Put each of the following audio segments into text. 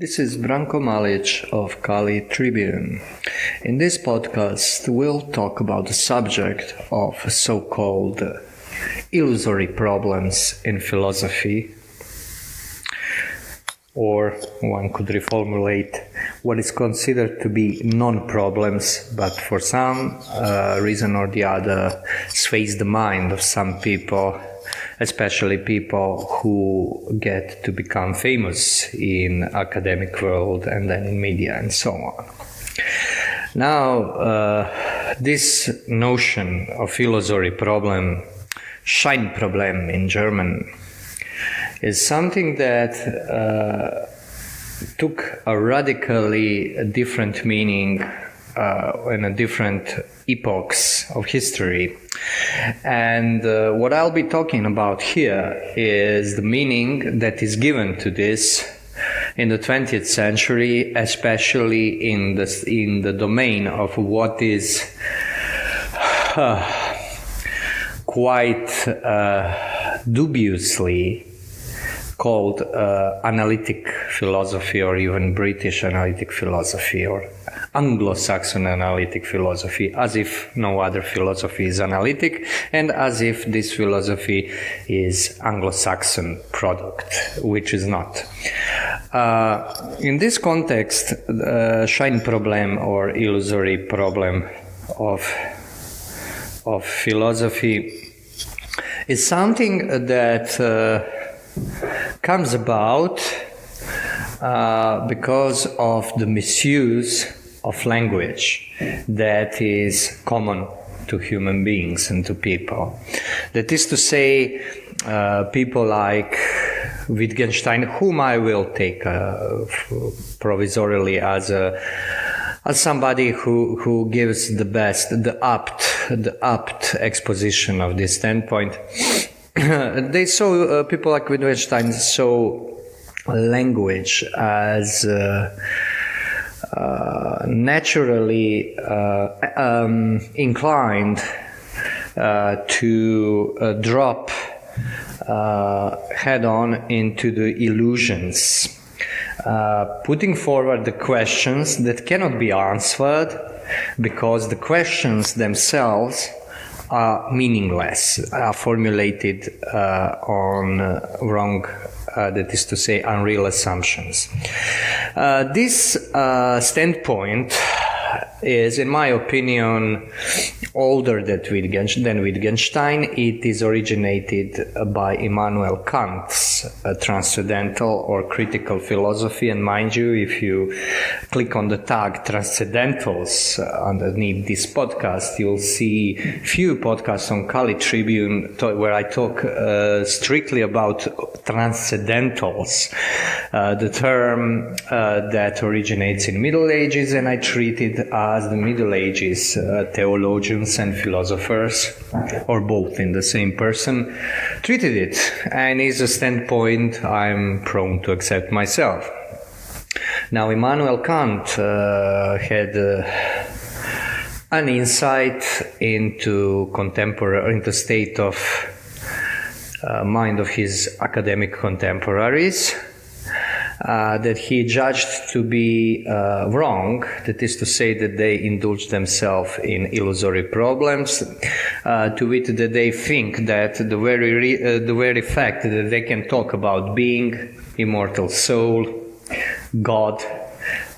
This is Branko Malic of Kali Tribune. In this podcast, we'll talk about the subject of so-called illusory problems in philosophy, or one could reformulate what is considered to be non-problems, but for some reason or the other sways the mind of some people, especially people who get to become famous in academic world and then in media and so on. Now, this notion of illusory problem, Scheinproblem in German, is something that took a radically different meaning in a different epochs of history. And what I'll be talking about here is the meaning that is given to this in the 20th century, especially in the domain of what is quite dubiously called analytic philosophy, or even British analytic philosophy, or Anglo-Saxon analytic philosophy, as if no other philosophy is analytic, and as if this philosophy is Anglo-Saxon product, which is not. In this context, Scheinproblem, or illusory problem of philosophy, is something that comes about because of the misuse of language that is common to human beings and to people. That is to say, people like Wittgenstein, whom I will take provisorily as somebody who gives the apt exposition of this standpoint. They saw people like Wittgenstein saw language as naturally inclined to drop head-on into the illusions, putting forward the questions that cannot be answered because the questions themselves are meaningless, are formulated on wrong, that is to say, unreal assumptions. This standpoint is, in my opinion, older than Wittgenstein. It is originated by Immanuel Kant's transcendental or critical philosophy. And mind you, if you click on the tag Transcendentals underneath this podcast, you'll see few podcasts on Kali Tribune where I talk strictly about transcendentals, the term that originates in Middle Ages, and I treat it as the Middle Ages theologians and philosophers, or both in the same person, treated it, and is a standpoint I'm prone to accept myself. Now, Immanuel Kant had an insight into the state of mind of his academic contemporaries, that he judged to be wrong, that is to say that they indulge themselves in illusory problems, to wit that they think that the very fact that they can talk about being, immortal soul, God,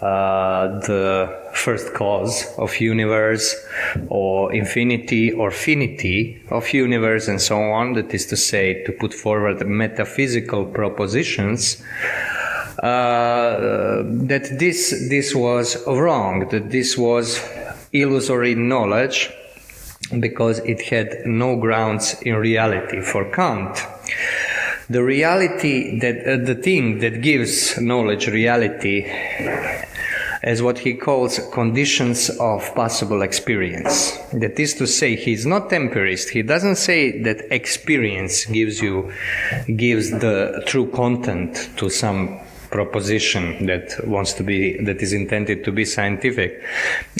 the first cause of universe, or infinity or finity of universe, and so on, that is to say, to put forward metaphysical propositions, that this was wrong, that this was illusory knowledge, because it had no grounds in reality. For Kant, the reality that the thing that gives knowledge reality is what he calls conditions of possible experience. That is to say, he's not empirist. He doesn't say that experience gives the true content to some proposition that is intended to be scientific,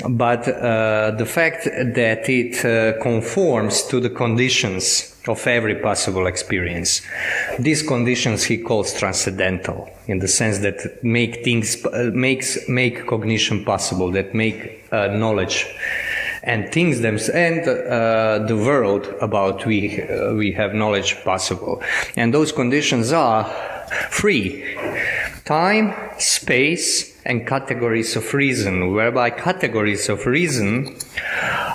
but the fact that it conforms to the conditions of every possible experience. These conditions he calls transcendental, in the sense that make cognition possible, that make knowledge and things and the world about we have knowledge possible. And those conditions are three: time, space, and categories of reason, whereby categories of reason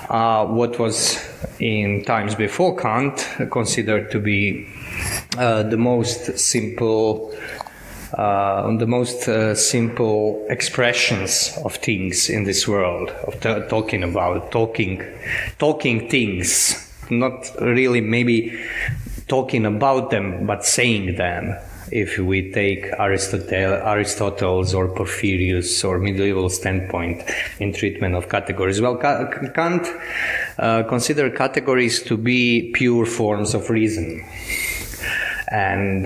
are what was in times before Kant considered to be the most simple expressions of things in this world, of talking things, not really maybe talking about them, but saying them. If we take Aristotle's or Porphyrius or medieval standpoint in treatment of categories, well, Kant considered categories to be pure forms of reason, and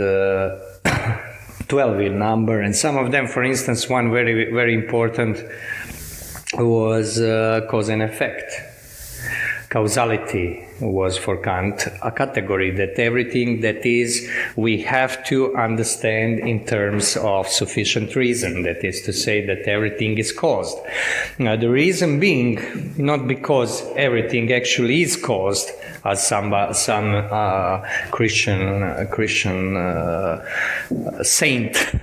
12 in number, and some of them, for instance, one very, very important was cause and effect. Causality was for Kant a category that everything that is, we have to understand in terms of sufficient reason. That is to say that everything is caused. Now, the reason being not because everything actually is caused, as some Christian saint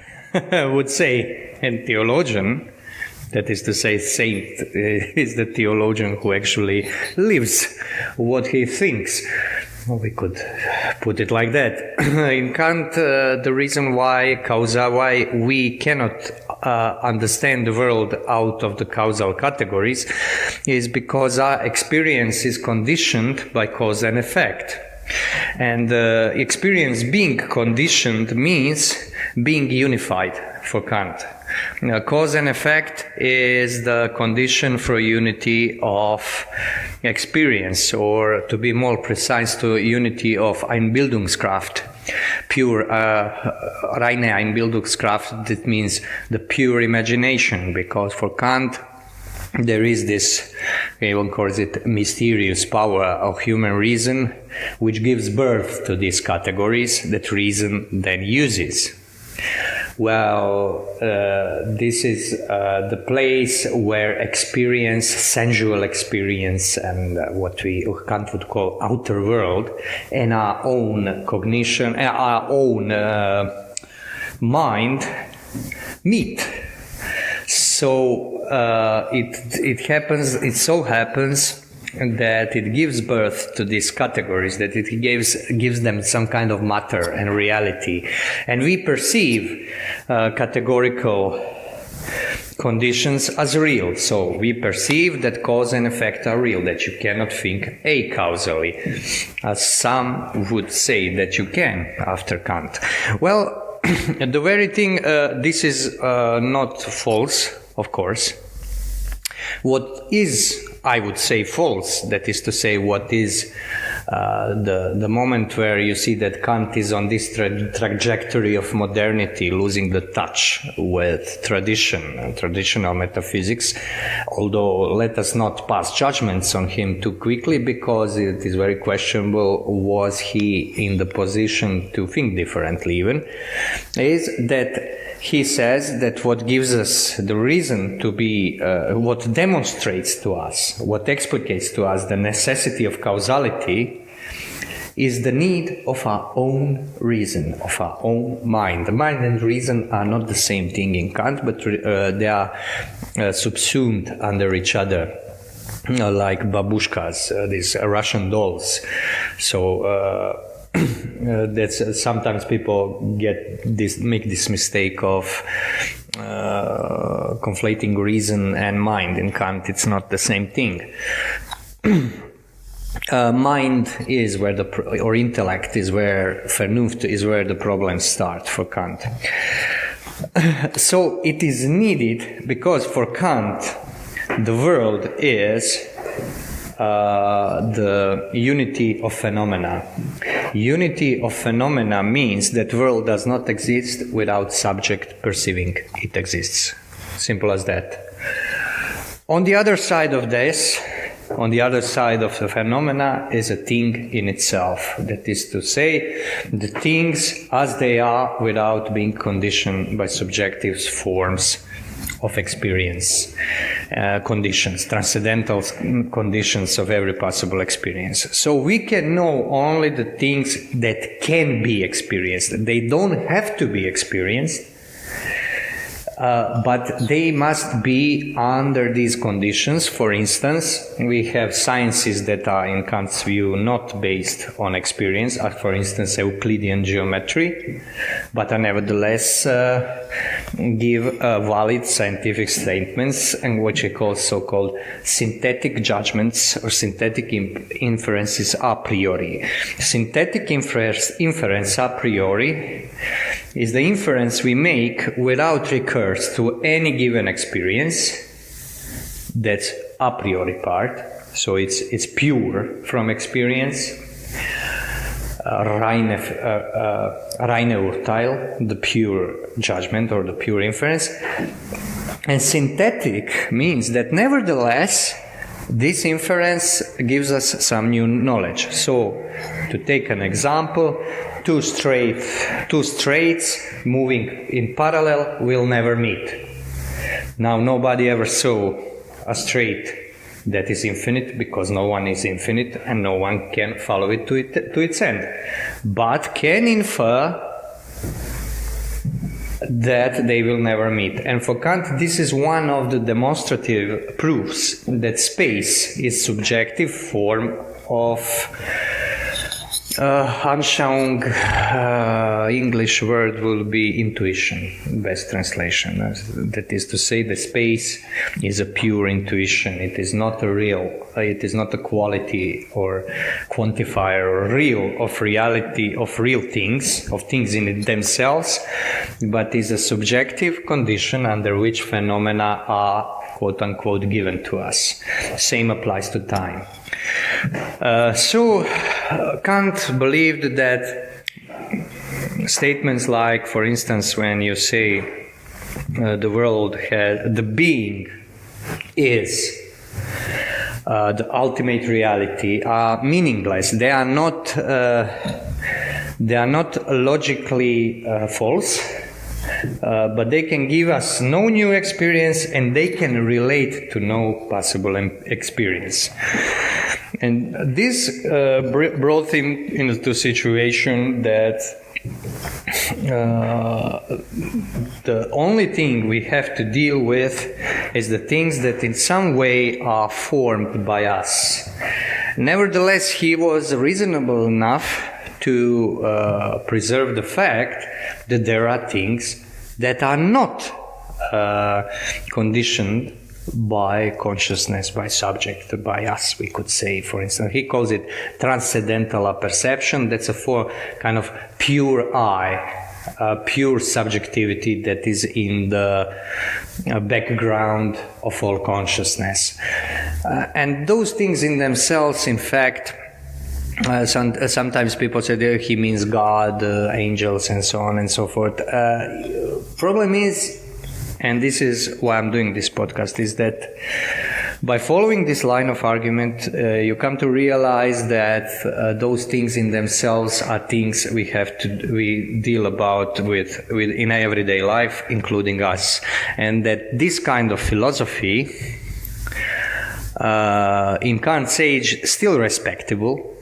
would say, and theologian. That is to say, saint is the theologian who actually lives what he thinks. Well, we could put it like that. In Kant, the reason why we cannot understand the world out of the causal categories is because our experience is conditioned by cause and effect. And experience being conditioned means being unified for Kant. Now, cause and effect is the condition for unity of experience, or to be more precise, to unity of Einbildungskraft. Pure reine Einbildungskraft, that means the pure imagination, because for Kant there is this, one calls it mysterious power of human reason, which gives birth to these categories that reason then uses. Well, this is the place where experience, sensual experience, and what Kant would call outer world, and our own cognition, our own mind meet. So it so happens that it gives birth to these categories, that it gives them some kind of matter and reality. And we perceive categorical conditions as real. So we perceive that cause and effect are real, that you cannot think acausally, as some would say that you can after Kant. Well, the very thing, this is not false, of course. What is, I would say, false, that is to say, what is the moment where you see that Kant is on this trajectory of modernity, losing the touch with tradition and traditional metaphysics, although let us not pass judgments on him too quickly, because it is very questionable, was he in the position to think differently even, is that he says that what gives us the reason to be, what demonstrates to us, what explicates to us the necessity of causality, is the need of our own reason, of our own mind. The mind and reason are not the same thing in Kant, but they are subsumed under each other, like babushkas, these Russian dolls. So that's sometimes people make this mistake of conflating reason and mind. In Kant, it's not the same thing. Mind is where or intellect is where, Vernunft is where the problems start for Kant. So it is needed because for Kant, the world is the unity of phenomena. Unity of phenomena means that world does not exist without subject perceiving it exists. Simple as that. On the other side of this, on the other side of the phenomena is a thing in itself. That is to say, the things as they are without being conditioned by subjective forms of experience, conditions, transcendental conditions of every possible experience. So we can know only the things that can be experienced. They don't have to be experienced, but they must be under these conditions. For instance, we have sciences that are, in Kant's view, not based on experience, as for instance Euclidean geometry, but are nevertheless give valid scientific statements, and what he calls so-called synthetic judgments or synthetic inferences a priori. Synthetic inference a priori is the inference we make without recourse to any given experience. That's a priori part, so it's pure from experience. Reine Urteil, the pure judgment or the pure inference. And synthetic means that nevertheless this inference gives us some new knowledge. So, to take an example, two straights moving in parallel will never meet. Now, nobody ever saw a straight that is infinite, because no one is infinite and no one can follow it to its end, but can infer that they will never meet. And for Kant, this is one of the demonstrative proofs that space is subjective form of Anschauung. English word will be intuition, best translation. That is to say, the space is a pure intuition. It is not a real, it is not a quality or quantifier or real of reality, of real things, of things in themselves, but is a subjective condition under which phenomena are quote unquote given to us. Same applies to time. So Kant believed that statements like, for instance, when you say the world has, the being is the ultimate reality, are meaningless. They are not logically false, but they can give us no new experience, and they can relate to no possible experience. And this brought him into a situation that the only thing we have to deal with is the things that in some way are formed by us. Nevertheless, he was reasonable enough to preserve the fact that there are things that are not conditioned by consciousness, by subject, by us, we could say. For instance, he calls it transcendental perception. That's a kind of pure I, pure subjectivity that is in the background of all consciousness. And those things in themselves, in fact, sometimes people say he means God, angels, and so on and so forth. Problem is, and this is why I'm doing this podcast, is that by following this line of argument, you come to realize that those things in themselves are things we deal about with in everyday life, including us, and that this kind of philosophy, in Kant's age, still respectable.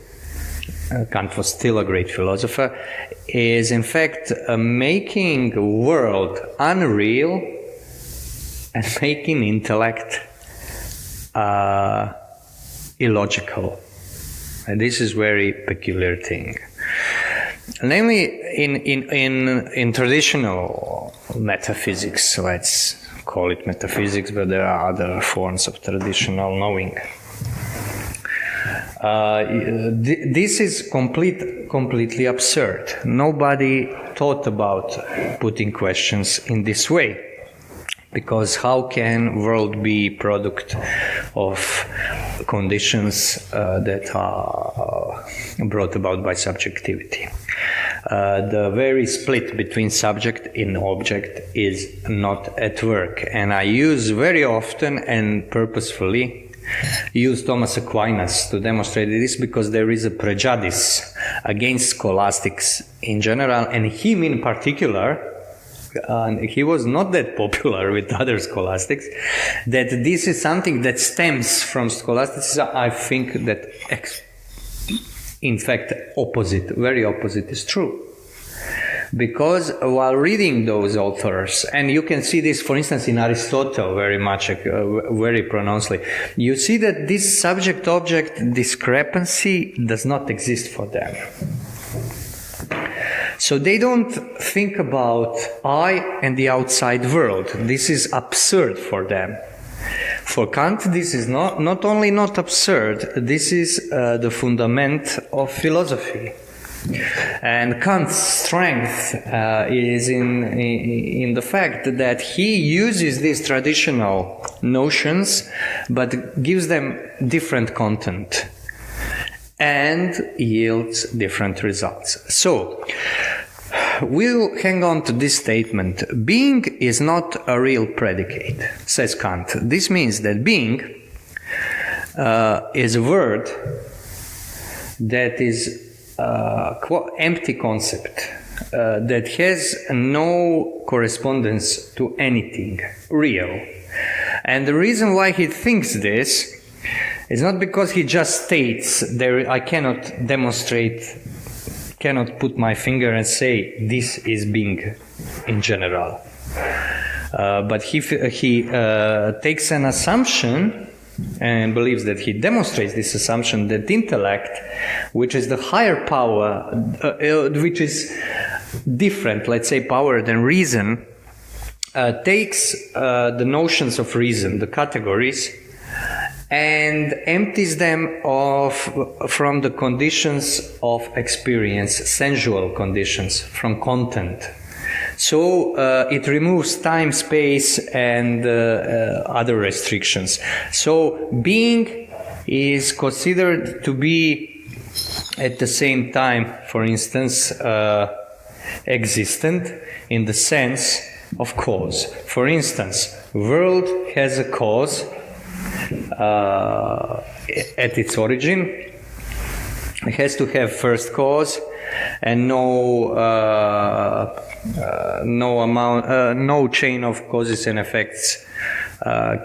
Kant was still a great philosopher, is in fact making the world unreal and making intellect illogical. And this is very peculiar thing. Namely, in traditional metaphysics, let's call it metaphysics, but there are other forms of traditional knowing. This is completely absurd. Nobody thought about putting questions in this way, because how can world be product of conditions that are brought about by subjectivity? The very split between subject and object is not at work, and I use very often and purposefully used Thomas Aquinas to demonstrate this, because there is a prejudice against scholastics in general, and him in particular. He was not that popular with other scholastics, that this is something that stems from scholasticism. I think that in fact very opposite is true. Because while reading those authors, and you can see this, for instance, in Aristotle very much, very pronouncedly, you see that this subject-object discrepancy does not exist for them. So they don't think about I and the outside world. This is absurd for them. For Kant, this is not only not absurd, this is the fundament of philosophy. And Kant's strength is in the fact that he uses these traditional notions, but gives them different content and yields different results. So, we'll hang on to this statement. Being is not a real predicate, says Kant. This means that being is a word that is empty concept, that has no correspondence to anything real. And the reason why he thinks this is not because he just states there, I cannot demonstrate, cannot put my finger and say this is being in general. But he takes an assumption and believes that he demonstrates this assumption that intellect, which is the higher power, which is different, let's say, power than reason, takes the notions of reason, the categories, and empties them from the conditions of experience, sensual conditions, from content. So it removes time, space, and other restrictions. So being is considered to be at the same time, for instance, existent in the sense of cause. For instance, world has a cause at its origin. It has to have first cause, and no chain of causes and effects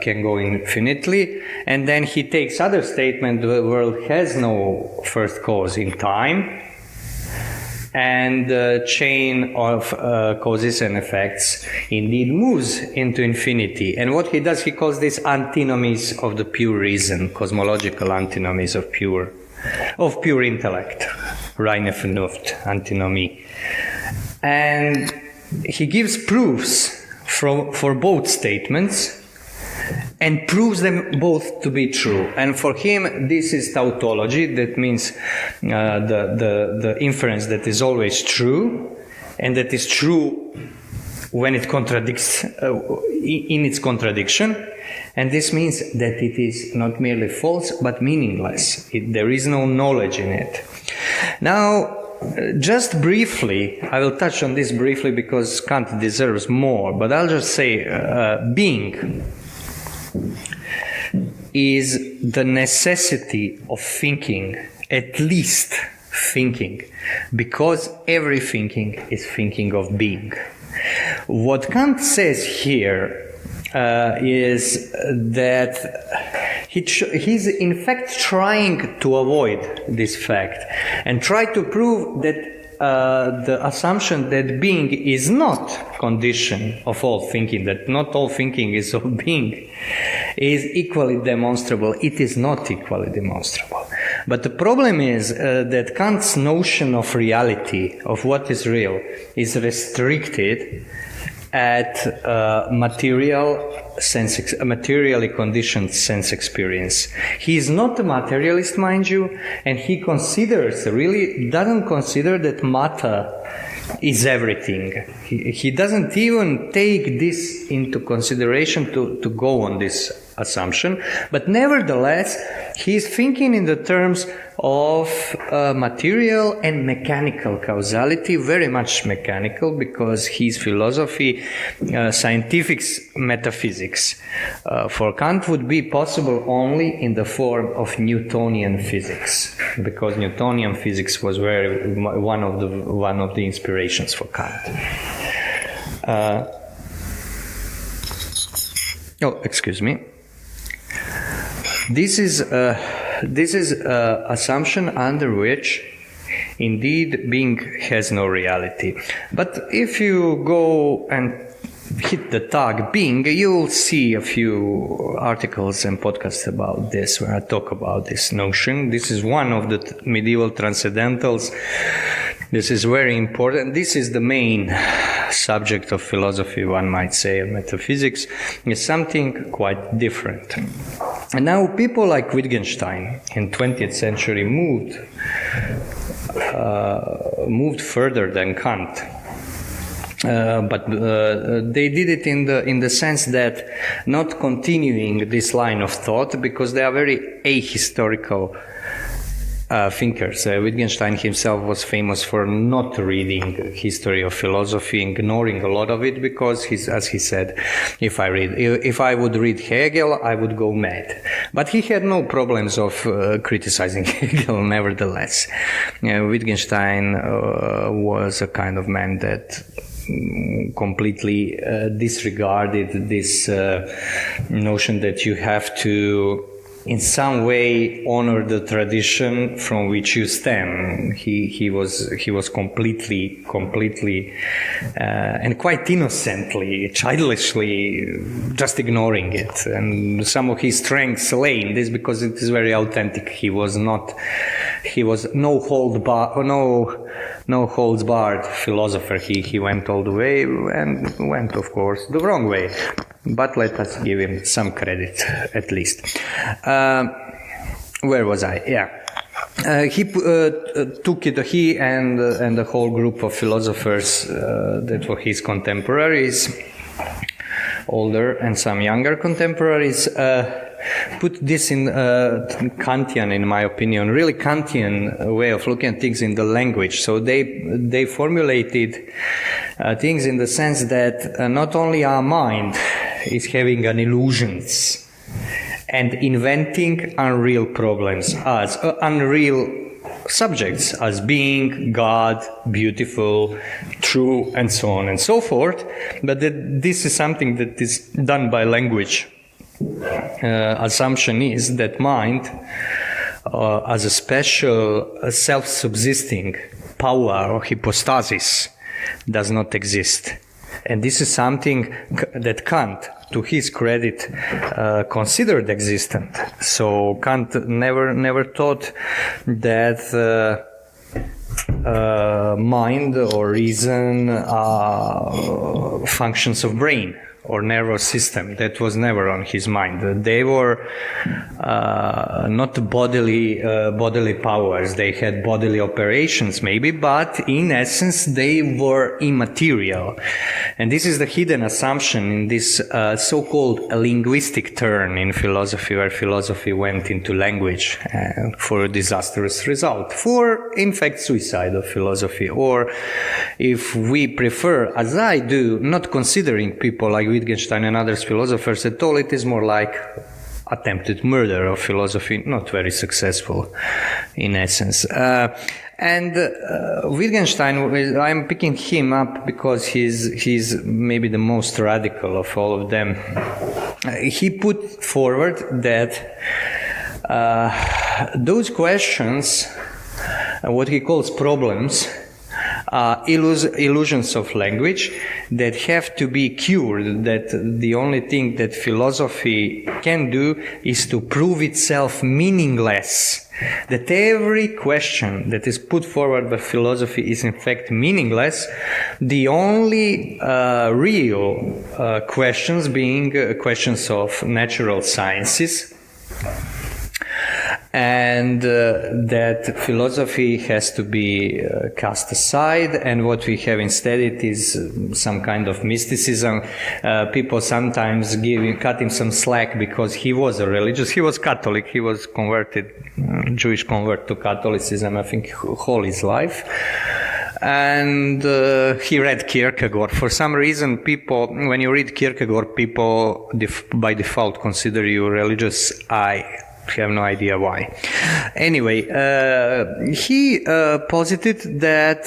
can go infinitely. And then he takes other statement: the world has no first cause in time, and the chain of causes and effects indeed moves into infinity. And what he does, he calls this antinomies of the pure reason, cosmological antinomies of pure intellect, reine Vernunft, antinomie. And he gives proofs for both statements and proves them both to be true. And for him, this is tautology. That means the inference that is always true, and that is true when it contradicts, in its contradiction. And this means that it is not merely false, but meaningless. There is no knowledge in it. Now, just briefly, I will touch on this briefly because Kant deserves more, but I'll just say being is the necessity of thinking, at least thinking, because every thinking is thinking of being. What Kant says here is that he's in fact trying to avoid this fact and try to prove that the assumption that being is not condition of all thinking, that not all thinking is all being, is equally demonstrable. It is not equally demonstrable. But the problem is that Kant's notion of reality, of what is real, is restricted at materially conditioned sense experience. He is not a materialist, mind you, and he doesn't consider that matter is everything. He doesn't even take this into consideration to go on this assumption, but nevertheless, he's thinking in the terms of material and mechanical causality, very much mechanical, because his philosophy, scientific metaphysics, for Kant would be possible only in the form of Newtonian physics, because Newtonian physics was one of the inspirations for Kant. Excuse me. This is assumption under which indeed being has no reality. But if you go and hit the tag being, you'll see a few articles and podcasts about this where I talk about this notion. This is one of the medieval transcendentals. This is very important. This is the main subject of philosophy, one might say, of metaphysics. Is something quite different. And now people like Wittgenstein in 20th century moved further than Kant. But they did it in the sense that not continuing this line of thought, because they are very ahistorical thinkers. Wittgenstein himself was famous for not reading history of philosophy, ignoring a lot of it, because as he said, if I would read Hegel, I would go mad. But he had no problems of criticizing Hegel, nevertheless. Wittgenstein was a kind of man that completely disregarded this notion that you have to in some way honor the tradition from which you stem. He was completely and quite innocently, childishly just ignoring it. And some of his strengths lay in this because it is very authentic. He was no holds barred philosopher. He went all the way and went, of course, the wrong way. But let us give him some credit, at least. Where was I? Yeah. He took it, he and the whole group of philosophers that were his contemporaries, older and some younger contemporaries, put this in Kantian, in my opinion, really Kantian way of looking at things in the language. So they formulated things in the sense that not only our mind is having an illusions and inventing unreal problems as unreal subjects, as being God, beautiful, true, and so on and so forth, but that this is something that is done by language. Assumption is that mind, as a special self-subsisting power or hypostasis, does not exist. And this is something that Kant, to his credit, considered existent. So Kant never thought that mind or reason are functions of brain or nervous system. That was never on his mind. They were not bodily powers. They had bodily operations maybe, but in essence they were immaterial. And this is the hidden assumption in this so-called linguistic turn in philosophy, where philosophy went into language for a disastrous result, for in fact suicide of philosophy, or if we prefer, as I do, not considering people like Wittgenstein and other philosophers at all, it is more like attempted murder of philosophy, not very successful in essence. And Wittgenstein, I'm picking him up because he's maybe the most radical of all of them. He put forward that those questions, what he calls problems, illusions of language that have to be cured, that the only thing that philosophy can do is to prove itself meaningless, that every question that is put forward by philosophy is in fact meaningless, the only real questions being questions of natural sciences and that philosophy has to be cast aside, and what we have instead it is some kind of mysticism. People sometimes cut him some slack because he was he was Catholic, he was converted, Jewish convert to Catholicism, I think, all his life. And he read Kierkegaard. For some reason, people, when you read Kierkegaard, people by default consider you religious. I have no idea why. Anyway, he posited that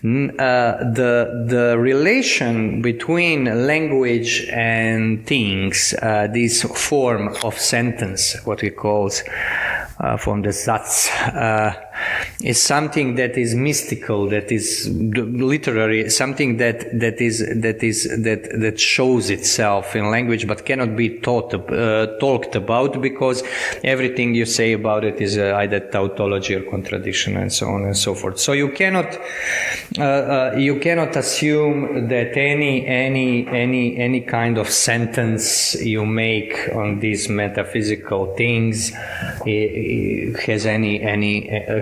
the relation between language and things, this form of sentence, what we call from the Satz, is something that is mystical, that is literary, something that shows itself in language but cannot be talked about, because everything you say about it is either tautology or contradiction, and so on and so forth. So you cannot assume that any kind of sentence you make on these metaphysical things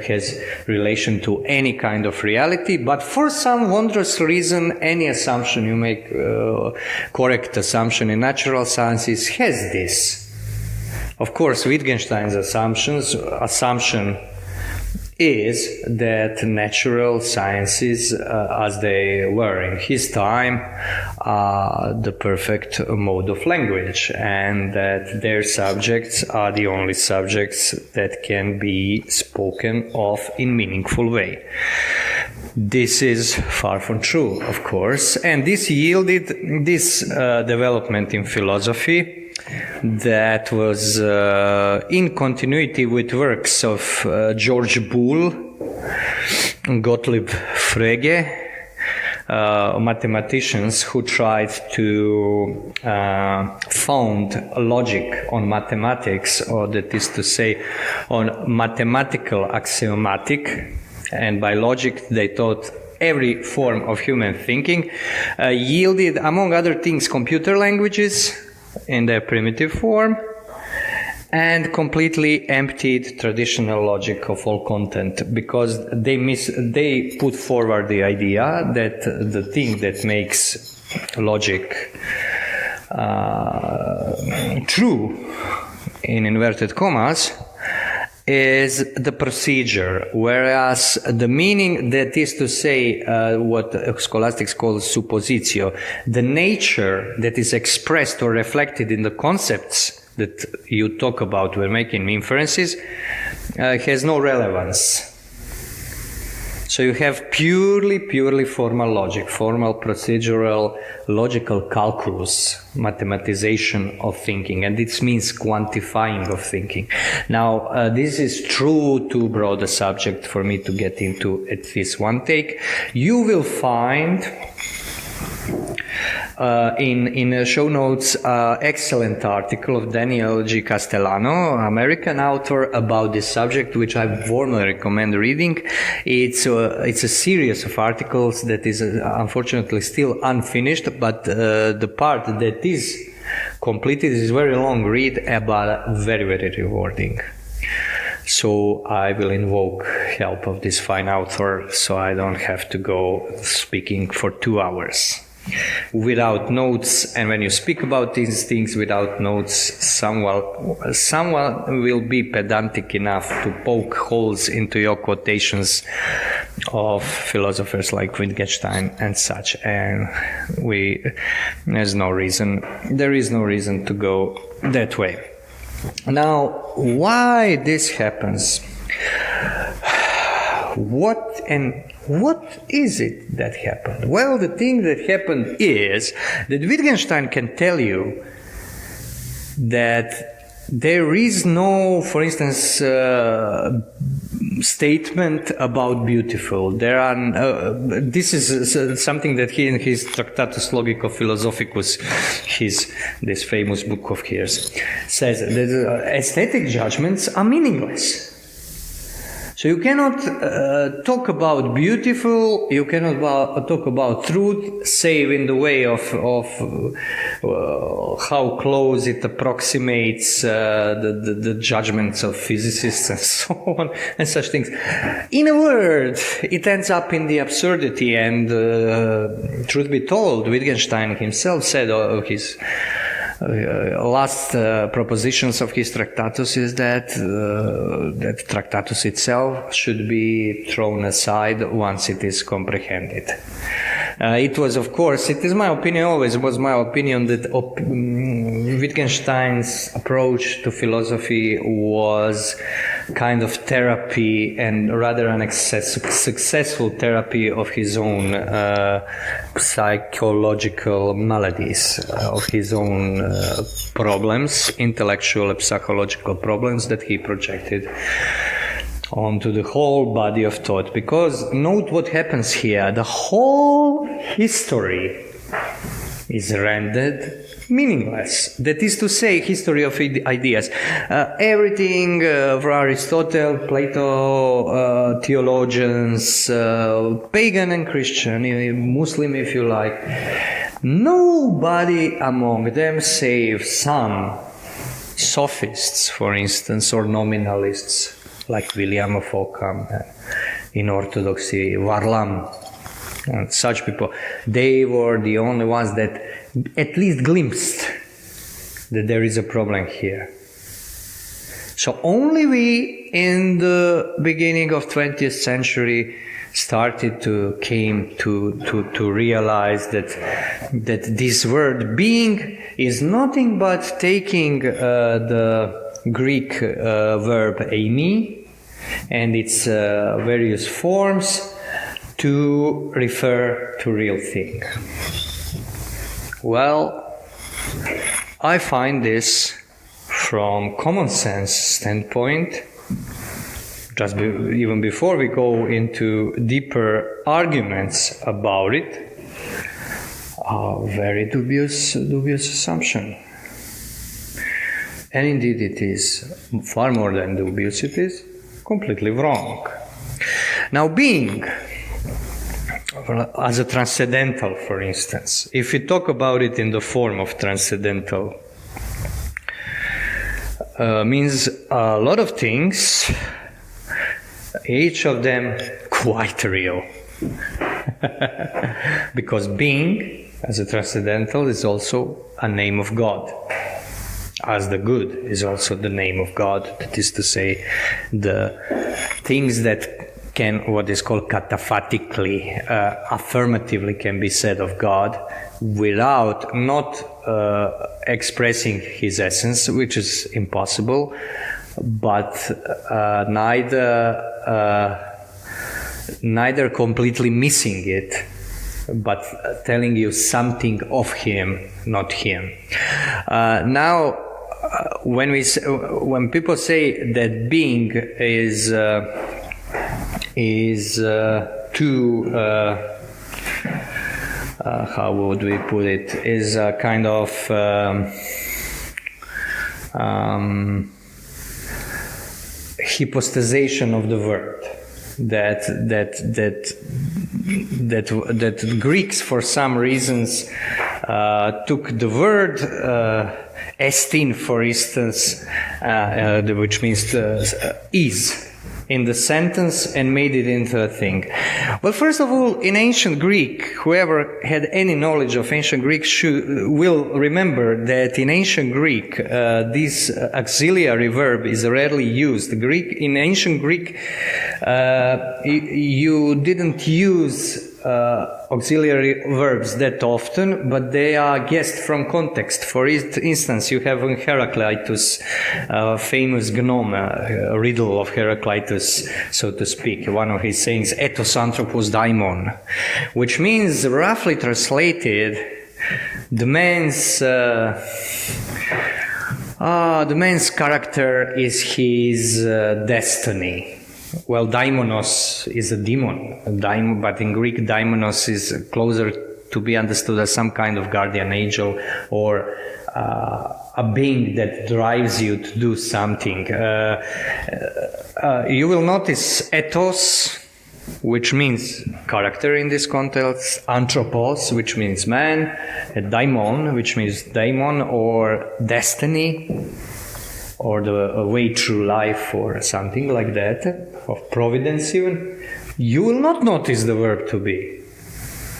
has relation to any kind of reality. But for some wondrous reason, any assumption you make, correct assumption in natural sciences, has this. Of course, Wittgenstein's assumption is that natural sciences, as they were in his time, are the perfect mode of language, and that their subjects are the only subjects that can be spoken of in meaningful way. This is far from true, of course, and this yielded this development in philosophy that was in continuity with works of George Boole, Gottlieb Frege, mathematicians who tried to found logic on mathematics, or that is to say, on mathematical axiomatic, and by logic they taught every form of human thinking, yielded, among other things, computer languages in their primitive form, and completely emptied traditional logic of all content, because they put forward the idea that the thing that makes logic true, in inverted commas, is the procedure, whereas the meaning, that is to say, what scholastics call suppositio, the nature that is expressed or reflected in the concepts that you talk about when making inferences, has no relevance. So you have purely formal logic, formal procedural logical calculus, mathematization of thinking, and this means quantifying of thinking. Now, this is too broad a subject for me to get into at this one take. You will find in the show notes excellent article of Daniel G. Castellano, American author, about this subject, which I warmly recommend reading. It's a series of articles that is unfortunately still unfinished, but the part that is completed is a very long read, but very rewarding. So I will invoke help of this fine author, so I don't have to go speaking for 2 hours without notes. And when you speak about these things without notes, someone will be pedantic enough to poke holes into your quotations of philosophers like Wittgenstein and such, and there is no reason to go that way. Now, why this happens? What is it that happened? Well, the thing that happened is that Wittgenstein can tell you that there is no, for instance, statement about beautiful. There are. This is something that he, in his Tractatus Logico Philosophicus, this famous book of his, says that aesthetic judgments are meaningless. So you cannot talk about beautiful, you cannot talk about truth, save in the way of how close it approximates the judgments of physicists and so on, and such things. In a word, it ends up in the absurdity, and truth be told, Wittgenstein himself said of his last propositions of his Tractatus is that that Tractatus itself should be thrown aside once it is comprehended. It was, of course, it is my opinion, always was my opinion, that Wittgenstein's approach to philosophy was kind of therapy, and rather an successful therapy of his own psychological maladies, of his own problems, intellectual and psychological problems that he projected onto the whole body of thought. Because note what happens here, the whole history is rendered meaningless. That is to say, history of ideas. Everything for Aristotle, Plato, theologians, pagan and Christian, Muslim if you like, nobody among them save some sophists, for instance, or nominalists, like William of Ockham in Orthodoxy, Varlam, and such people. They were the only ones that at least glimpsed that there is a problem here. So only we in the beginning of 20th century came to realize that this word being is nothing but taking the Greek verb eimi and its various forms to refer to real thing. Well, I find this from common sense standpoint, even before we go into deeper arguments about it, a very dubious assumption. And indeed it is far more than dubious, it is completely wrong. Now, being as a transcendental, for instance, if we talk about it in the form of transcendental, means a lot of things, each of them quite real. Because being as a transcendental is also a name of God, as the good is also the name of God. That is to say, the things that can, what is called cataphatically, affirmatively can be said of God without not expressing his essence, which is impossible, but neither completely missing it, but telling you something of him, not him. Now, when people say that being is too, how would we put it, is a kind of hypostazation of the word, that Greeks for some reasons took the word estin, for instance, which means is, in the sentence and made it into a thing. Well, first of all, in ancient Greek, whoever had any knowledge of ancient Greek will remember that in ancient Greek, this auxiliary verb is rarely used. In ancient Greek, you didn't use auxiliary verbs that often, but they are guessed from context. For instance, you have in Heraclitus, famous gnome, riddle of Heraclitus, so to speak, one of his sayings, ethos anthropos daimon, which means, roughly translated, the man's character is his destiny. Well, daimonos is a demon, but in Greek, daimonos is closer to be understood as some kind of guardian angel or a being that drives you to do something. You will notice ethos, which means character in this context, anthropos, which means man, a daimon, which means daemon, or destiny, or the way through life, or something like that, of providence even. You will not notice the verb to be.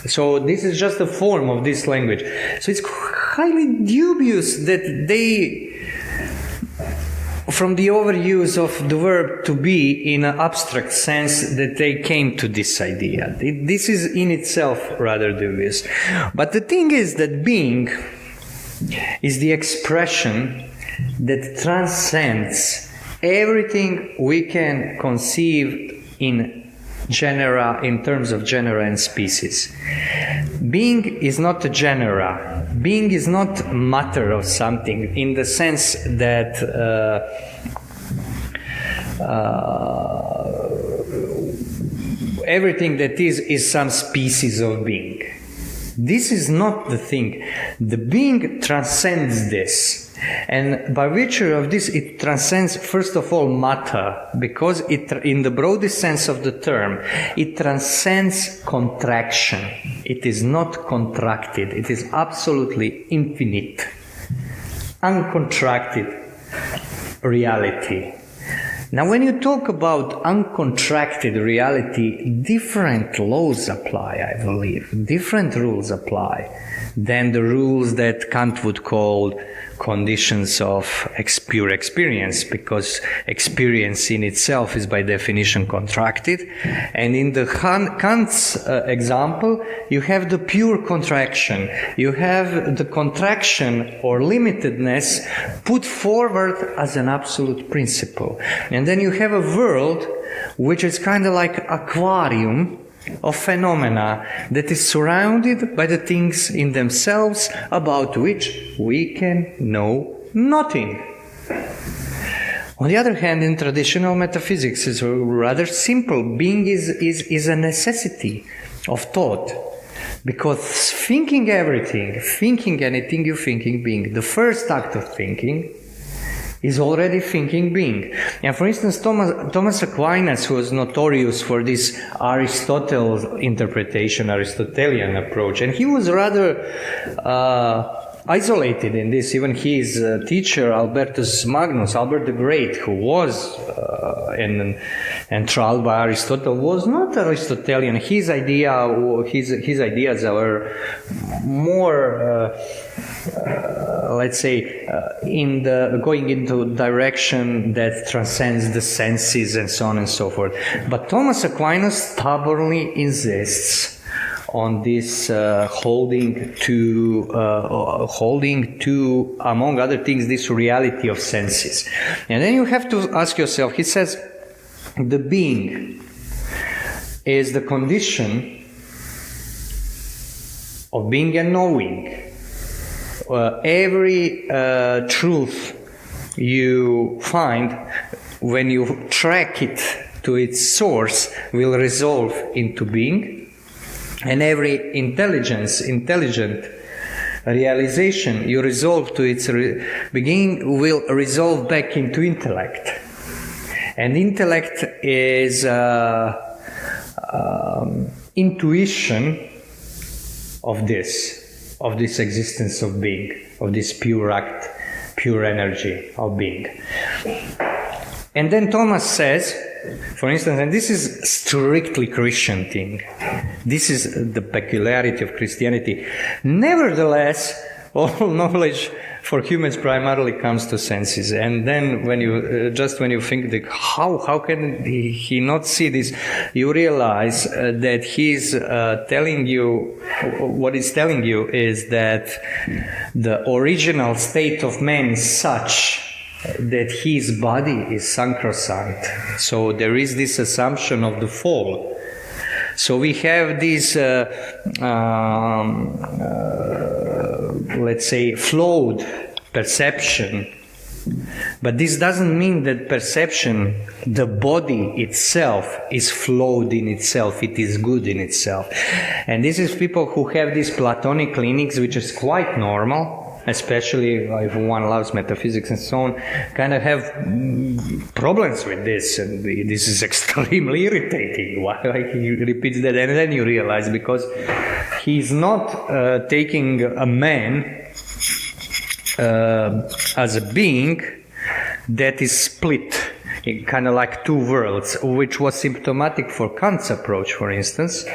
So this is just a form of this language. So it's highly dubious that they, from the overuse of the verb to be in an abstract sense, that they came to this idea. This is in itself rather dubious. But the thing is that being is the expression that transcends everything we can conceive in genera, in terms of genera and species. Being is not a genera. Being is not matter of something in the sense that everything that is some species of being. This is not the thing. The being transcends this. And by virtue of this, it transcends, first of all, matter, because it, in the broadest sense of the term, it transcends contraction. It is not contracted. It is absolutely infinite, uncontracted reality. Now, when you talk about uncontracted reality, different laws apply, I believe. Different rules apply than the rules that Kant would call conditions of pure experience, because experience in itself is by definition contracted. And in the Kant's example, you have the pure contraction. You have the contraction or limitedness put forward as an absolute principle. And then you have a world which is kind of like aquarium of phenomena that is surrounded by the things in themselves about which we can know nothing. On the other hand, in traditional metaphysics, it's rather simple. Being is a necessity of thought, because thinking everything, thinking anything you thinking being, the first act of thinking is already thinking being. And for instance, Thomas Aquinas, who was notorious for this Aristotle interpretation, Aristotelian approach, and he was rather isolated in this. Even his teacher, Albertus Magnus, Albert the Great, who was enthralled by Aristotle, was not Aristotelian. His ideas are more let's say, going into a direction that transcends the senses and so on and so forth. But Thomas Aquinas stubbornly insists on this holding to, among other things, this reality of senses. And then you have to ask yourself, he says, the being is the condition of being and knowing. Every truth you find, when you track it to its source, will resolve into being, and every intelligent realization you resolve to its beginning will resolve back into intellect. And intellect is intuition of this existence of being, of this pure act, pure energy of being. And then Thomas says, for instance, and this is strictly Christian thing, this is the peculiarity of Christianity, nevertheless, all knowledge for humans primarily comes to senses. And then when you think that how can he not see this, you realize that he's telling you, what he's telling you is that the original state of man is such that his body is sacrosanct. So there is this assumption of the fall. So we have this, let's say, flawed perception. But this doesn't mean that perception, the body itself, is flawed in itself, it is good in itself. And this is people who have these Platonic leanings, which is quite normal. especially if one loves metaphysics and so on, kind of have problems with this, and this is extremely irritating. Why he repeats that, and then you realize because he's not taking a man as a being that is split in kind of like two worlds, which was symptomatic for Kant's approach, for instance.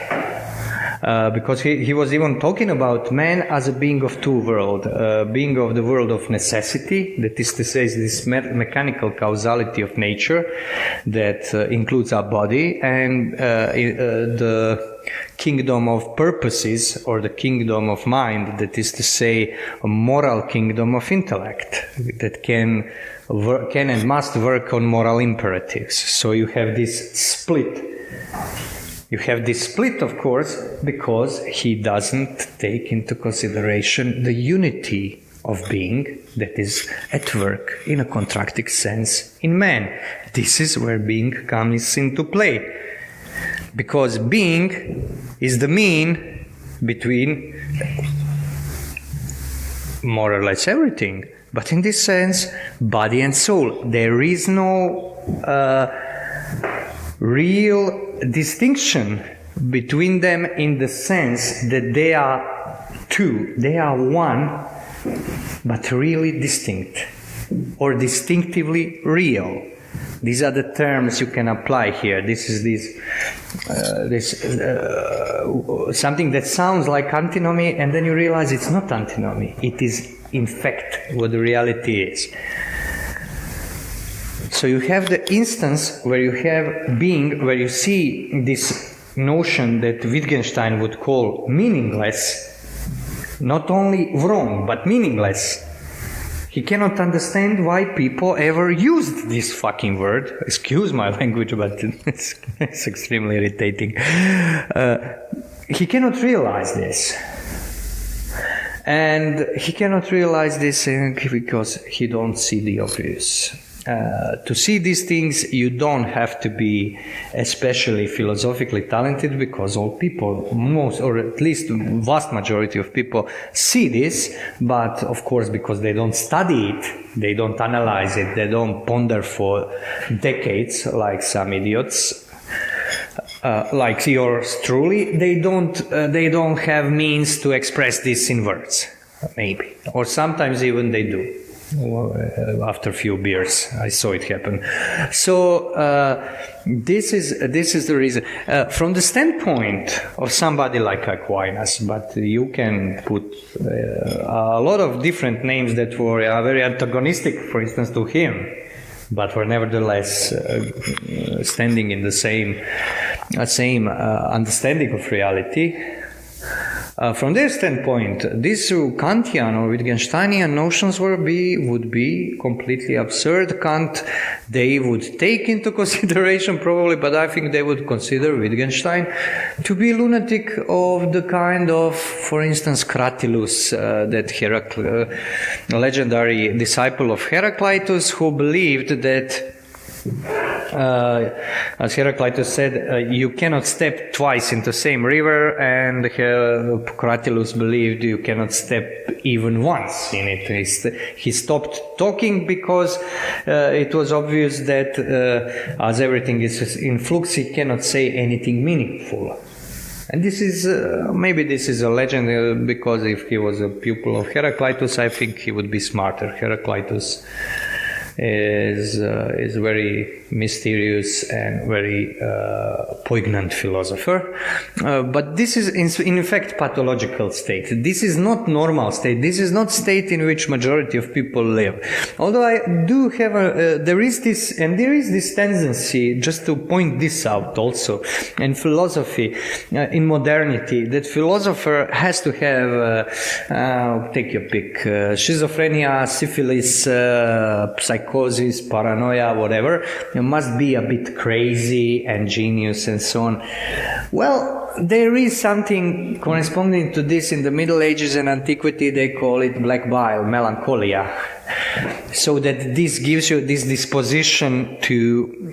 Because he was even talking about man as a being of two worlds, being of the world of necessity, that is to say, this mechanical causality of nature that includes our body, and the kingdom of purposes, or the kingdom of mind, that is to say, a moral kingdom of intellect that can and must work on moral imperatives. So you have this split. You have this split, of course, because he doesn't take into consideration the unity of being that is at work in a contractic sense in man. This is where being comes into play. Because being is the mean between more or less everything. But in this sense, body and soul, there is no real distinction between them in the sense that they are two, they are one, but really distinct, or distinctively real. These are the terms you can apply here. This is something that sounds like antinomy, and then you realize it's not antinomy. It is, in fact, what the reality is. So you have the instance where you have being, where you see this notion that Wittgenstein would call meaningless, not only wrong, but meaningless. He cannot understand why people ever used this fucking word. Excuse my language, but it's extremely irritating. He cannot realize this. And he cannot realize this because he don't see the obvious. To see these things, you don't have to be especially philosophically talented, because all people, most or at least vast majority of people, see this, but of course because they don't study it, they don't analyze it, they don't ponder for decades like some idiots. Like yours truly, they don't have means to express this in words, maybe, or sometimes even they do. After a few beers, I saw it happen. So this is the reason. From the standpoint of somebody like Aquinas, but you can put a lot of different names that were very antagonistic, for instance, to him, but were nevertheless standing in the same understanding of reality. From their standpoint, these Kantian or Wittgensteinian notions would be completely absurd. Kant, they would take into consideration probably, but I think they would consider Wittgenstein to be lunatic of the kind of, for instance, Cratylus, that legendary disciple of Heraclitus, who believed that as Heraclitus said, you cannot step twice into the same river, and Cratylus believed you cannot step even once in it. He stopped talking because it was obvious that as everything is in flux, he cannot say anything meaningful. And this is, maybe this is a legend, because if he was a pupil of Heraclitus, I think he would be smarter. Heraclitus is very mysterious and very poignant philosopher, but this is in fact pathological state. This is not normal state. This is not state in which majority of people live. Although I do have there is this tendency, just to point this out also, in philosophy, in modernity, that philosopher has to have take your pick, schizophrenia, syphilis, psychosis, paranoia, whatever. You must be a bit crazy and genius and so on. Well, there is something corresponding to this in the Middle Ages and Antiquity. They call it black bile, melancholia. So that this gives you this disposition to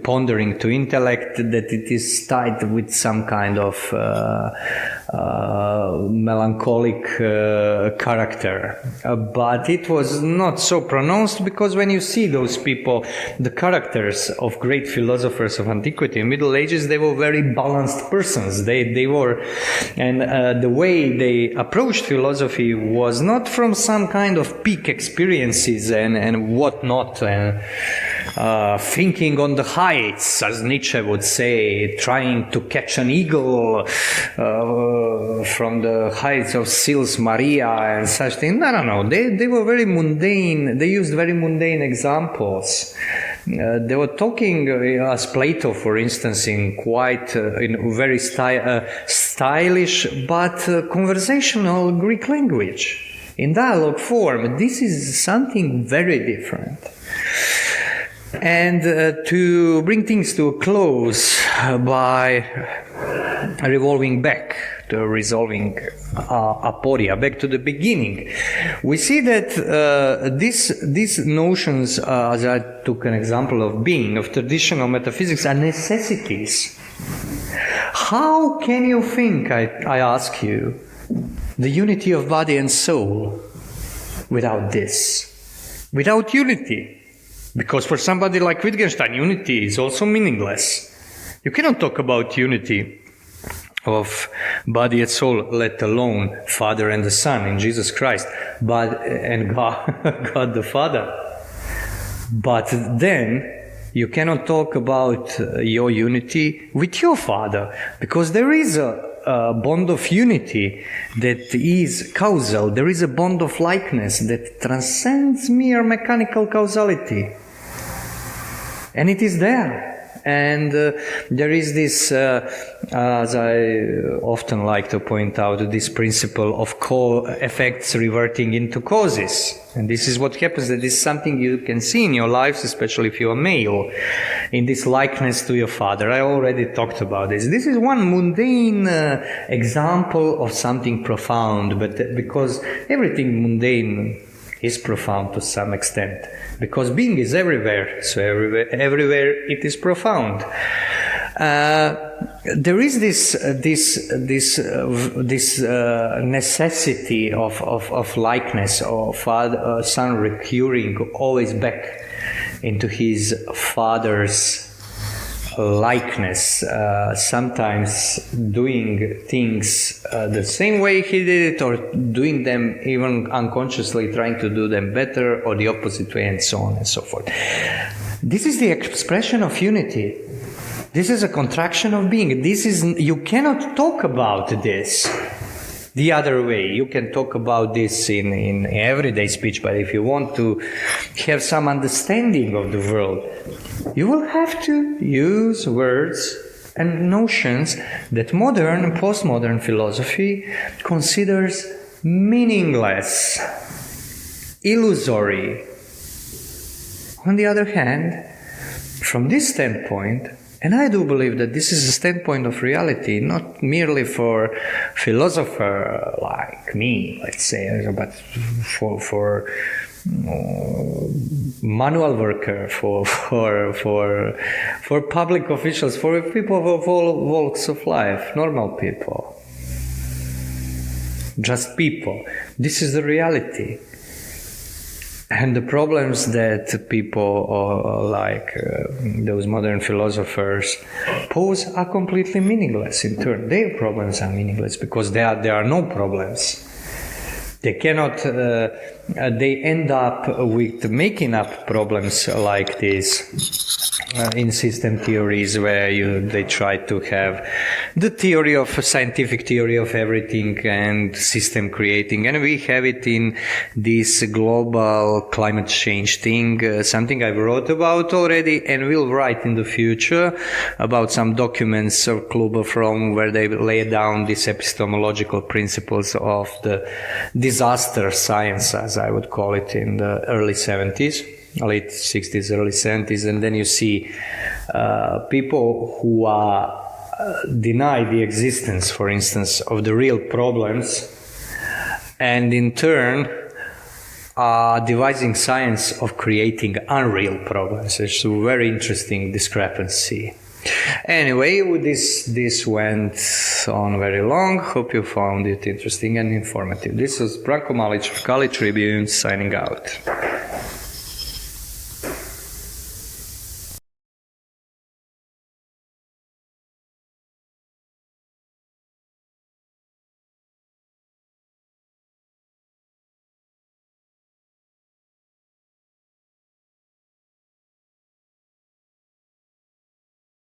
pondering, to intellect, that it is tied with some kind of melancholic character. But it was not so pronounced, because when you see those people, the characters of great philosophers of antiquity and Middle Ages, they were very balanced persons. They were, and the way they approached philosophy was not from some kind of peak experiences and whatnot, thinking on the heights, as Nietzsche would say, trying to catch an eagle from the heights of Sils Maria and such things. No. They were very mundane. They used very mundane examples. They were talking, as Plato, for instance, in quite in very stylish but conversational Greek language, in dialogue form. This is something very different. And to bring things to a close by resolving aporia, back to the beginning, we see that these notions, as I took an example of being, of traditional metaphysics, are necessities. How can you think, I ask you, the unity of body and soul without this? Without unity? Because for somebody like Wittgenstein, unity is also meaningless. You cannot talk about unity of body and soul, let alone Father and the Son in Jesus Christ, and God the Father. But then you cannot talk about your unity with your Father, because there is a bond of unity that is causal. There is a bond of likeness that transcends mere mechanical causality. And it is there. And there is this, as I often like to point out, this principle of effects reverting into causes. And this is what happens. That is something you can see in your lives, especially if you are male, in this likeness to your father. I already talked about this. This is one mundane example of something profound, but because everything mundane is profound to some extent, because being is everywhere, so everywhere it is profound. There is this necessity of likeness, of son recurring always back into his father's likeness, sometimes doing things the same way he did it, or doing them even unconsciously, trying to do them better, or the opposite way, and so on and so forth. This is the expression of unity. This is a contraction of being. You cannot talk about this the other way. You can talk about this in everyday speech, but if you want to have some understanding of the world, you will have to use words and notions that modern and postmodern philosophy considers meaningless, illusory. On the other hand, from this standpoint, and I do believe that this is a standpoint of reality, not merely for a philosopher like me, let's say, but for manual worker, for public officials, for people of all walks of life, normal people, just people. This is the reality. And the problems that people like those modern philosophers pose are completely meaningless in turn. Their problems are meaningless because there are no problems. They cannot, they end up with making up problems like this in system theories, where they try to have the scientific theory of everything and system creating. And we have it in this global climate change thing, something I wrote about already and will write in the future about some documents of Kluber where they lay down these epistemological principles of the disaster science, as I would call it, in the early 70s, late 60s, early 70s. And then you see people who are deny the existence, for instance, of the real problems, and in turn are devising science of creating unreal problems. It's a very interesting discrepancy. Anyway, this went on very long. Hope you found it interesting and informative. This was Branko Malic of Kali Tribune signing out.